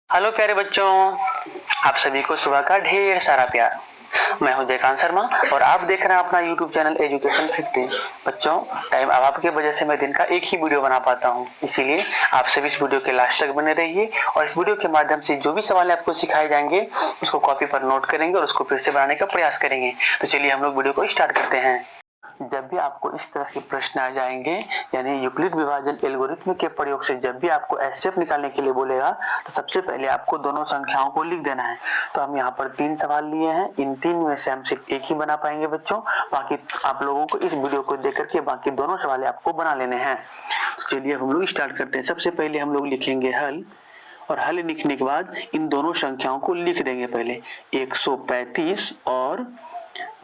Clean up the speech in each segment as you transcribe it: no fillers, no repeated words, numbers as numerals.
Hello प्यारे बच्चों, आप सभी को सुबह का ढेर सारा प्यार। मैं हूं जयकांत शर्मा और आप देख रहे हैं अपना यूट्यूब चैनल एजुकेशन 50। बच्चों, टाइम अभाव की वजह से मैं दिन का एक ही वीडियो बना पाता हूं, इसीलिए आप सभी इस वीडियो के लास्ट तक बने रहिए और इस वीडियो के माध्यम से जो भी सवाल आपको सिखाए जाएंगे उसको कॉपी पर नोट करेंगे और उसको फिर से बनाने का प्रयास करेंगे। तो चलिए हम लोग वीडियो को स्टार्ट करते हैं। जब भी आपको इस तरह के प्रश्न आ जाएंगे, यानी यूक्लिड विभाजन एल्गोरिथ्म के प्रयोग से जब भी आपको एचसीएफ निकालने के लिए बोलेगा, तो सबसे पहले आपको दोनों संख्याओं को लिख देना है। तो हम यहाँ पर 3 सवाल लिए हैं, इन 3 में से हम सिर्फ एक ही बना पाएंगे बच्चों। बाकी आप लोगों को इस वीडियो को देख करके बाकी दोनों सवाल आपको बना लेने हैं। तो चलिए हम लोग स्टार्ट करते हैं। सबसे पहले हम लोग लिखेंगे हल, और हल लिखने के बाद इन दोनों संख्याओं को लिख देंगे। पहले 135 और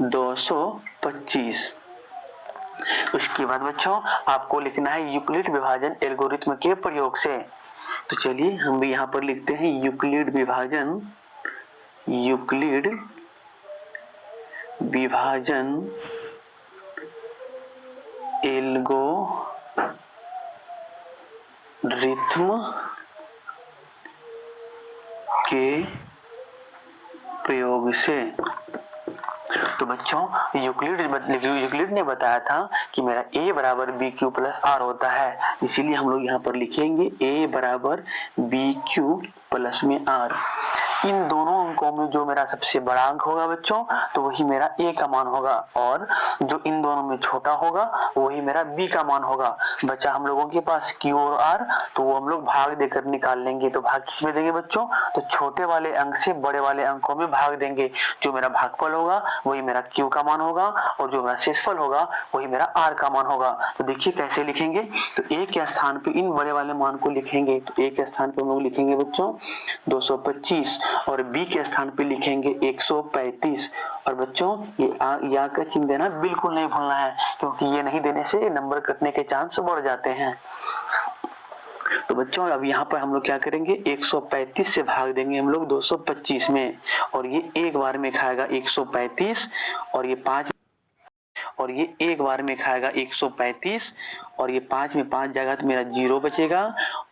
225। उसके बाद बच्चों आपको लिखना है यूक्लिड विभाजन एल्गोरिथ्म के प्रयोग से। तो चलिए हम भी यहाँ पर लिखते हैं यूक्लिड विभाजन एल्गोरिथ्म के प्रयोग से। तो बच्चों यूक्लिड ने बताया था कि मेरा a बराबर बी क्यू प्लस आर होता है, इसीलिए हम लोग यहाँ पर लिखेंगे a बराबर बी क्यू प्लस में आर। इन दोनों अंकों में जो मेरा सबसे बड़ा अंक होगा बच्चों, तो वही मेरा a का मान होगा, और जो इन दोनों में छोटा होगा वही मेरा b का मान होगा। बच्चा हम लोगों के पास q और r, तो वो हम लोग भाग देकर निकाल लेंगे। तो भाग किसमें देंगे बच्चों? तो छोटे वाले अंक से बड़े वाले अंकों में भाग देंगे। जो मेरा भागफल होगा वही मेरा q का मान होगा, और जो मेरा शेषफल होगा वही मेरा r का मान होगा। तो देखिए कैसे लिखेंगे। तो a के स्थान पे इन बड़े वाले मान को लिखेंगे। तो a के स्थान पे हम लोग लिखेंगे बच्चों 225, और b के स्थान पे लिखेंगे 135। और बच्चों ये या का चिन्ह देना बिल्कुल नहीं भूलना है, क्योंकि ये नहीं देने से नंबर कटने के चांस बढ़ जाते हैं। तो बच्चों अब यहाँ पर हम लोग क्या करेंगे, 135 से भाग देंगे हम लोग 225 में, और ये एक बार में खाएगा 135, और ये 5 और ये एक बार में खाएगा 135, और ये 5 में 5 जाएगा तो मेरा 0 बचेगा,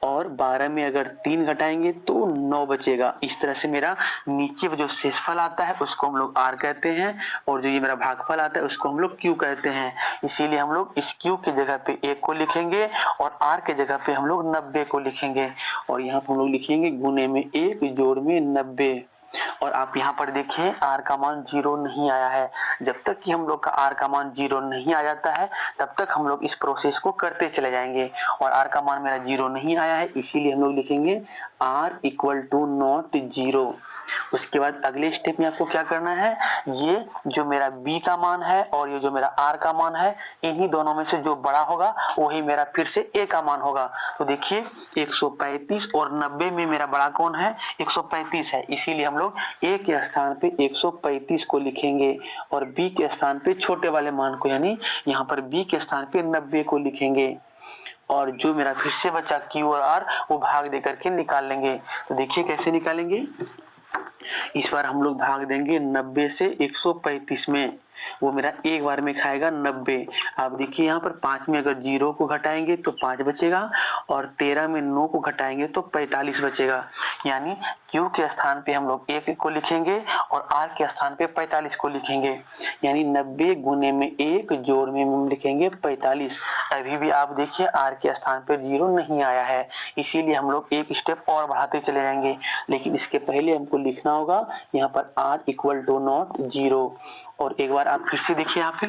और 12 में अगर 3 घटाएंगे तो 9 बचेगा। इस तरह से मेरा नीचे जो शेषफल आता है उसको हम लोग r कहते हैं, और जो ये मेरा भागफल आता है उसको हम लोग q कहते हैं। इसीलिए हम लोग इस q की जगह पे 1 को लिखेंगे और r के जगह पे हम लोग 90 को लिखेंगे, और यहाँ पर हम लोग लिखेंगे गुने में 1 जोड़ में 90। और आप यहाँ पर देखिए r का मान 0 नहीं आया है। जब तक कि हम लोग का r का मान 0 नहीं आ जाता है तब तक हम लोग इस प्रोसेस को करते चले जाएंगे, और r का मान मेरा 0 नहीं आया है, इसीलिए हम लोग लिखेंगे r इक्वल टू नॉट 0। उसके बाद अगले स्टेप में आपको क्या करना है, ये जो मेरा b का मान है और ये जो मेरा r का मान है, इन्हीं दोनों में से जो बड़ा होगा वही मेरा फिर से a का मान होगा। तो देखिए 135 और 90 में मेरा बड़ा कौन है, 135 है, इसीलिए हम लोग a के स्थान पे 135 को लिखेंगे, और b के स्थान पे छोटे वाले मान को, यानी यहाँ पर b के स्थान पे 90 को लिखेंगे, और जो मेरा फिर से बचा q और r वो भाग दे करके निकाल लेंगे। तो देखिए कैसे निकालेंगे। इस बार हम लोग भाग देंगे 90 से 135 में, वो मेरा एक बार में खाएगा 90। आप देखिए यहाँ पर 5 में अगर 0 को घटाएंगे तो 5 बचेगा, और 13 में 9 को घटाएंगे तो 45 बचेगा। यानी Q के स्थान पे हम लोग 1 को लिखेंगे और R के स्थान पे 45 को लिखेंगे, यानी 90 गुने में 1 जोड़ में हम लिखेंगे 45। अभी भी आप देखिए R के स्थान पे 0 नहीं आया है, इसीलिए हम लोग एक स्टेप और बढ़ाते चले जाएंगे। लेकिन इसके पहले हमको लिखना होगा यहाँ पर R इक्वल टू नॉट 0। और एक बार आप फिर से देखिए यहाँ पे,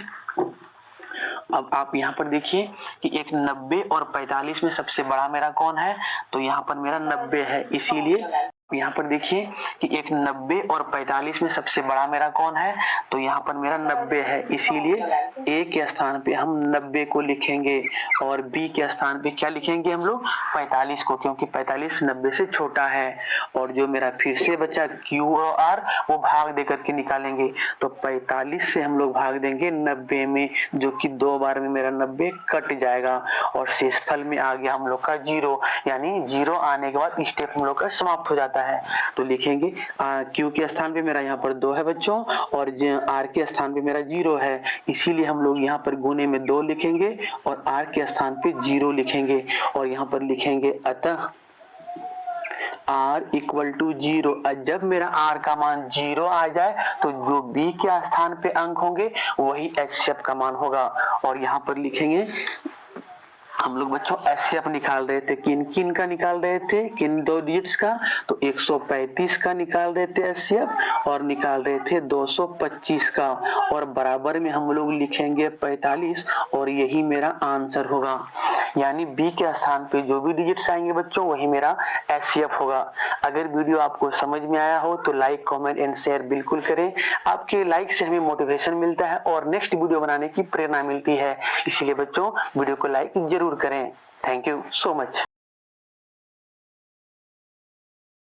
अब आप यहाँ पर देखिए कि एक 90 और 45 में सबसे बड़ा मेरा कौन है, तो यहाँ पर मेरा 90 है, इसीलिए यहाँ पर देखिए कि एक 90 और 45 में सबसे बड़ा मेरा कौन है, तो यहाँ पर मेरा 90 है, इसीलिए a के स्थान पे हम 90 को लिखेंगे, और b के स्थान पे क्या लिखेंगे हम लोग 45 को, क्योंकि 45 90 से छोटा है। और जो मेरा फिर से बचा q और r वो भाग दे करके निकालेंगे। तो 45 से हम लोग भाग देंगे 90 में, जो कि 2 बार में मेरा 90 कट जाएगा, और शेषफल में आ गया हम लोग का 0, यानी 0 आने के बाद स्टेप हम लोग का समाप्त हो जाता है। तो लिखेंगे q के स्थान पे मेरा यहाँ पर 2 है बच्चों, और r के स्थान पे मेरा 0 है, इसीलिए हम लोग यहाँ पर गुने में 2 लिखेंगे और r के स्थान पे 0 लिखेंगे, और यहाँ पर लिखेंगे आर इक्वल टू 0। जब मेरा आर का मान 0 आ जाए तो जो बी के स्थान पे अंक होंगे वही एचसीएफ का मान होगा। और यहाँ पर लिखेंगे हम लोग बच्चों एचसीएफ निकाल रहे थे, किन किन का निकाल रहे थे, किन दो डिजिट्स का, तो 135 का निकाल रहे थे एचसीएफ और निकाल रहे थे 225 का, और बराबर में हम लोग लिखेंगे 45 और यही मेरा आंसर होगा। यानी बी के स्थान पे जो भी डिजिट्स आएंगे बच्चों वही मेरा एचसीएफ होगा। अगर वीडियो आपको समझ में आया हो तो लाइक कमेंट एंड शेयर बिल्कुल करें। आपके लाइक से हमें मोटिवेशन मिलता है और नेक्स्ट वीडियो बनाने की प्रेरणा मिलती है। इसलिए बच्चों वीडियो को लाइक जरूर करें। Thank you so much.